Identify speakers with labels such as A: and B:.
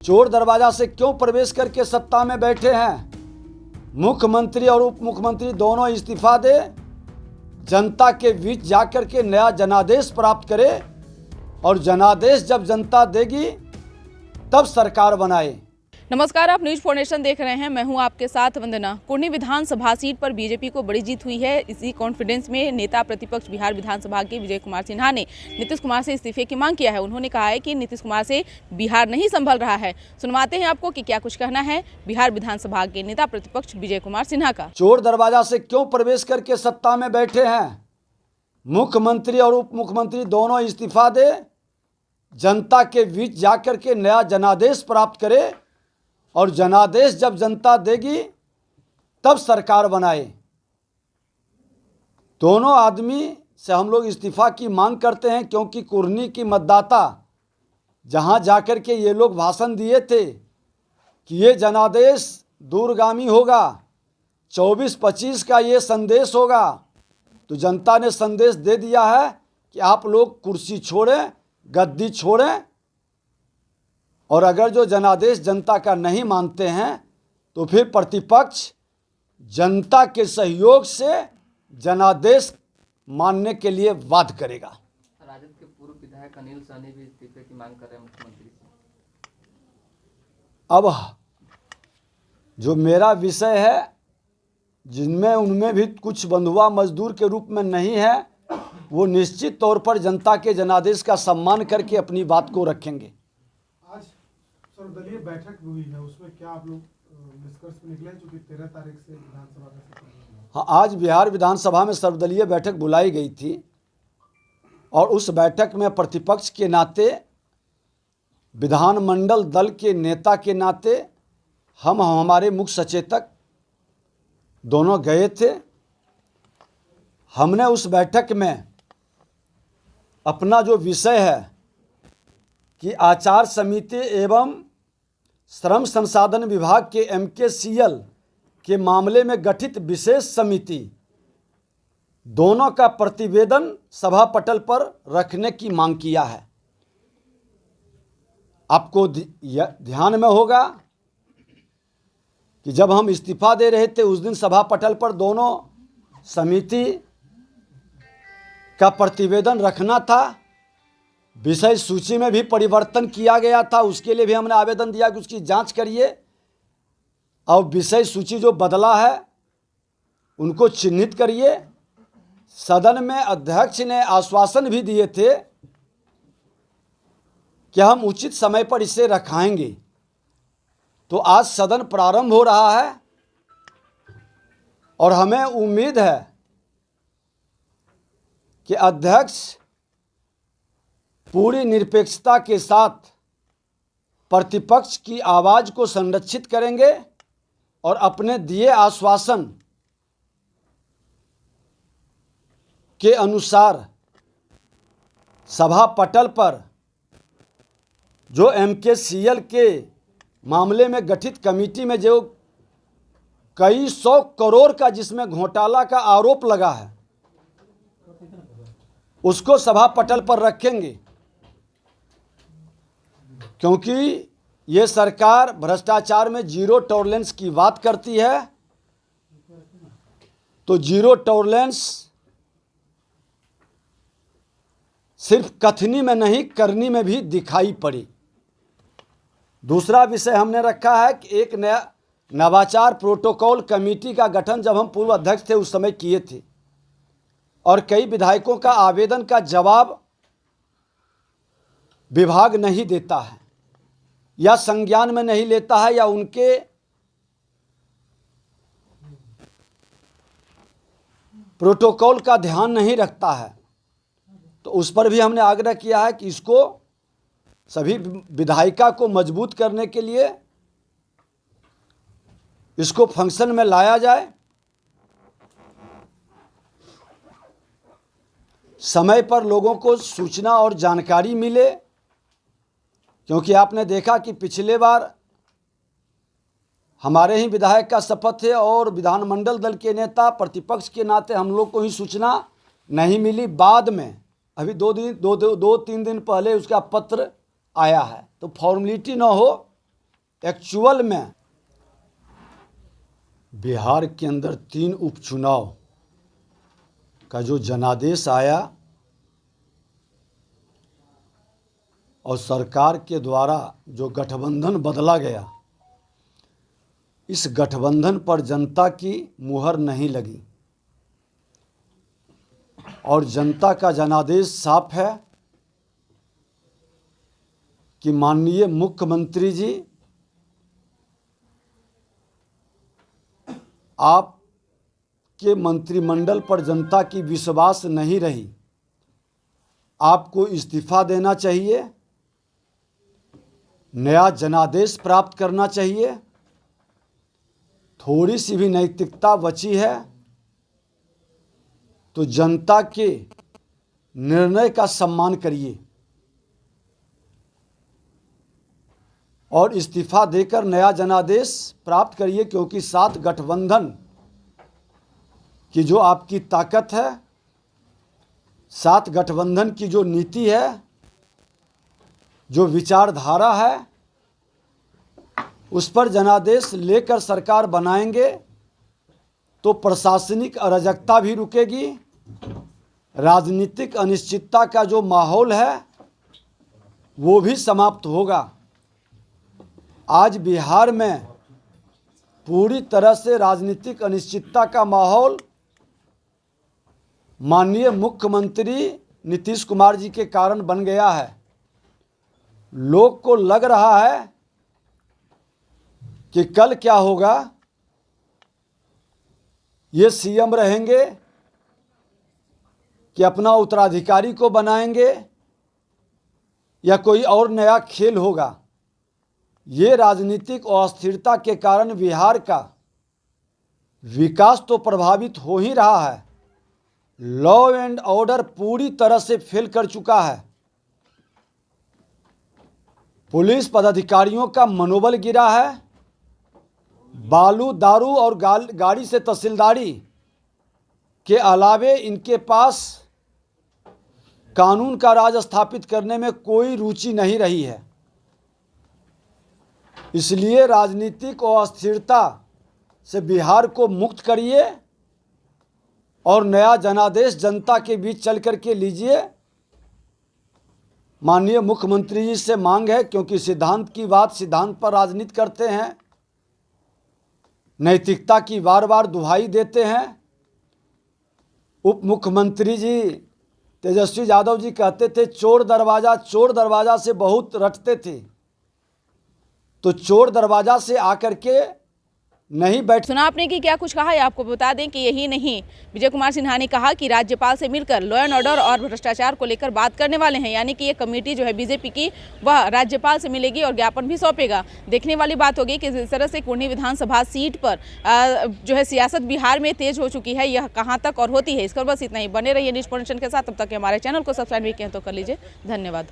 A: चोर दरवाजा से क्यों प्रवेश करके सत्ता में बैठे हैं। मुख्यमंत्री और उप मुख्यमंत्री दोनों इस्तीफा दे, जनता के बीच जाकर के नया जनादेश प्राप्त करे और जनादेश जब जनता देगी तब सरकार बनाए।
B: नमस्कार, आप न्यूज फॉर नेशन देख रहे हैं। मैं हूं आपके साथ वंदना। कुर्नी विधानसभा सीट पर बीजेपी को बड़ी जीत हुई है। इसी कॉन्फिडेंस में नेता प्रतिपक्ष बिहार विधानसभा के विजय कुमार सिन्हा ने नीतीश कुमार से इस्तीफे की मांग किया है। उन्होंने कहा है कि नीतीश कुमार से बिहार नहीं संभल रहा है। सुनवाते हैं आपको कि क्या कुछ कहना है बिहार विधानसभा के नेता प्रतिपक्ष विजय कुमार सिन्हा का।
A: चोर दरवाजा से क्यों प्रवेश करके सत्ता में बैठे हैं। मुख्यमंत्री और उप मुख्यमंत्री दोनों इस्तीफा दे, जनता के बीच जाकर के नया जनादेश प्राप्त करे और जनादेश जब जनता देगी तब सरकार बनाए। दोनों आदमी से हम लोग इस्तीफा की मांग करते हैं, क्योंकि कुर्नी की मतदाता जहां जाकर के ये लोग भाषण दिए थे कि ये जनादेश दूरगामी होगा, 24-25 का ये संदेश होगा, तो जनता ने संदेश दे दिया है कि आप लोग कुर्सी छोड़ें, गद्दी छोड़ें, और अगर जो जनादेश जनता का नहीं मानते हैं तो फिर प्रतिपक्ष जनता के सहयोग से जनादेश मानने के लिए बाध्य करेगा।
C: राजद के पूर्व विधायक अनिल सहनी भी इस्तीफे की मांग कर रहे हैं मुख्यमंत्री से।
A: अब जो मेरा विषय है, जिनमें उनमें भी कुछ बंधुआ मजदूर के रूप में नहीं है, वो निश्चित तौर पर जनता के जनादेश का सम्मान करके अपनी बात को रखेंगे।
D: आज सर्वदलीय बैठक हुई है, उसमें क्या आप लोग निष्कर्ष पे निकले, जो कि 13 तारीख से विधानसभा का सत्र?
A: हाँ, आज बिहार विधानसभा में सर्वदलीय बैठक बुलाई गई थी और उस बैठक में प्रतिपक्ष के नाते, विधानमंडल दल के नेता के नाते हम हमारे मुख्य सचेतक दोनों गए थे। हमने उस बैठक में अपना जो विषय है कि आचार समिति एवं श्रम संसाधन विभाग के MKCL के मामले में गठित विशेष समिति दोनों का प्रतिवेदन सभा पटल पर रखने की मांग किया है। आपको ध्यान में होगा कि जब हम इस्तीफा दे रहे थे उस दिन सभा पटल पर दोनों समिति का प्रतिवेदन रखना था। विषय सूची में भी परिवर्तन किया गया था, उसके लिए भी हमने आवेदन दिया कि उसकी जांच करिए और विषय सूची जो बदला है उनको चिन्हित करिए। सदन में अध्यक्ष ने आश्वासन भी दिए थे कि हम उचित समय पर इसे रखाएंगे। तो आज सदन प्रारंभ हो रहा है और हमें उम्मीद है कि अध्यक्ष पूरी निरपेक्षता के साथ प्रतिपक्ष की आवाज़ को संरक्षित करेंगे और अपने दिए आश्वासन के अनुसार सभा पटल पर जो MKCL के मामले में गठित कमेटी में जो कई 100 करोड़ का जिसमें घोटाला का आरोप लगा है, उसको सभा पटल पर रखेंगे, क्योंकि ये सरकार भ्रष्टाचार में जीरो टॉलरेंस की बात करती है। तो जीरो टॉलरेंस सिर्फ कथनी में नहीं, करनी में भी दिखाई पड़ी। दूसरा विषय हमने रखा है कि एक नया नवाचार प्रोटोकॉल कमेटी का गठन जब हम पूर्व अध्यक्ष थे उस समय किए थे, और कई विधायकों का आवेदन का जवाब विभाग नहीं देता है या संज्ञान में नहीं लेता है या उनके प्रोटोकॉल का ध्यान नहीं रखता है। तो उस पर भी हमने आग्रह किया है कि इसको सभी विधायिका को मजबूत करने के लिए इसको फंक्शन में लाया जाए, समय पर लोगों को सूचना और जानकारी मिले। क्योंकि आपने देखा कि पिछले बार हमारे ही विधायक का शपथ है और विधानमंडल दल के नेता प्रतिपक्ष के नाते हम लोग को ही सूचना नहीं मिली। बाद में अभी 2-3 दिन पहले उसका पत्र आया है। तो फॉर्मेलिटी ना हो, एक्चुअल में बिहार के अंदर 3 उपचुनाव का जो जनादेश आया और सरकार के द्वारा जो गठबंधन बदला गया, इस गठबंधन पर जनता की मुहर नहीं लगी और जनता का जनादेश साफ है कि माननीय मुख्यमंत्री जी आपके मंत्रिमंडल पर जनता की विश्वास नहीं रही, आपको इस्तीफा देना चाहिए, नया जनादेश प्राप्त करना चाहिए। थोड़ी सी भी नैतिकता बची है तो जनता के निर्णय का सम्मान करिए और इस्तीफा देकर नया जनादेश प्राप्त करिए, क्योंकि साथ गठबंधन की जो आपकी ताकत है, साथ गठबंधन की जो नीति है, जो विचारधारा है, उस पर जनादेश लेकर सरकार बनाएंगे तो प्रशासनिक अराजकता भी रुकेगी, राजनीतिक अनिश्चितता का जो माहौल है वो भी समाप्त होगा। आज बिहार में पूरी तरह से राजनीतिक अनिश्चितता का माहौल माननीय मुख्यमंत्री नीतीश कुमार जी के कारण बन गया है। लोग को लग रहा है कि कल क्या होगा, ये सीएम रहेंगे कि अपना उत्तराधिकारी को बनाएंगे या कोई और नया खेल होगा। ये राजनीतिक अस्थिरता के कारण बिहार का विकास तो प्रभावित हो ही रहा है, लॉ एंड ऑर्डर पूरी तरह से फेल कर चुका है, पुलिस पदाधिकारियों का मनोबल गिरा है, बालू दारू और गाड़ी से तहसीलदारी के अलावे इनके पास कानून का राज स्थापित करने में कोई रुचि नहीं रही है। इसलिए राजनीतिक अस्थिरता से बिहार को मुक्त करिए और नया जनादेश जनता के बीच चल कर के लीजिए। माननीय मुख्यमंत्री जी से मांग है, क्योंकि सिद्धांत की बात सिद्धांत पर राजनीति करते हैं, नैतिकता की बार बार दुहाई देते हैं। उप मुख्यमंत्री जी तेजस्वी यादव जी कहते थे चोर दरवाज़ा से बहुत रटते थे, तो चोर दरवाज़ा से आकर के नहीं बैठ।
B: सुना आपने कि क्या कुछ कहा है। आपको बता दें कि यही नहीं, विजय कुमार सिन्हा ने कहा कि राज्यपाल से मिलकर लॉ एंड ऑर्डर और भ्रष्टाचार को लेकर बात करने वाले हैं, यानी कि ये कमेटी जो है बीजेपी की वह राज्यपाल से मिलेगी और ज्ञापन भी सौंपेगा। देखने वाली बात होगी कि जिस तरह से कुर्नी विधानसभा सीट पर जो है सियासत बिहार में तेज हो चुकी है, यह कहाँ तक और होती है। इसका बस इतना ही। बने रहिए न्यूज़ पॉइंट के साथ। तब तक हमारे चैनल को सब्सक्राइब भी किया तो कर लीजिए। धन्यवाद।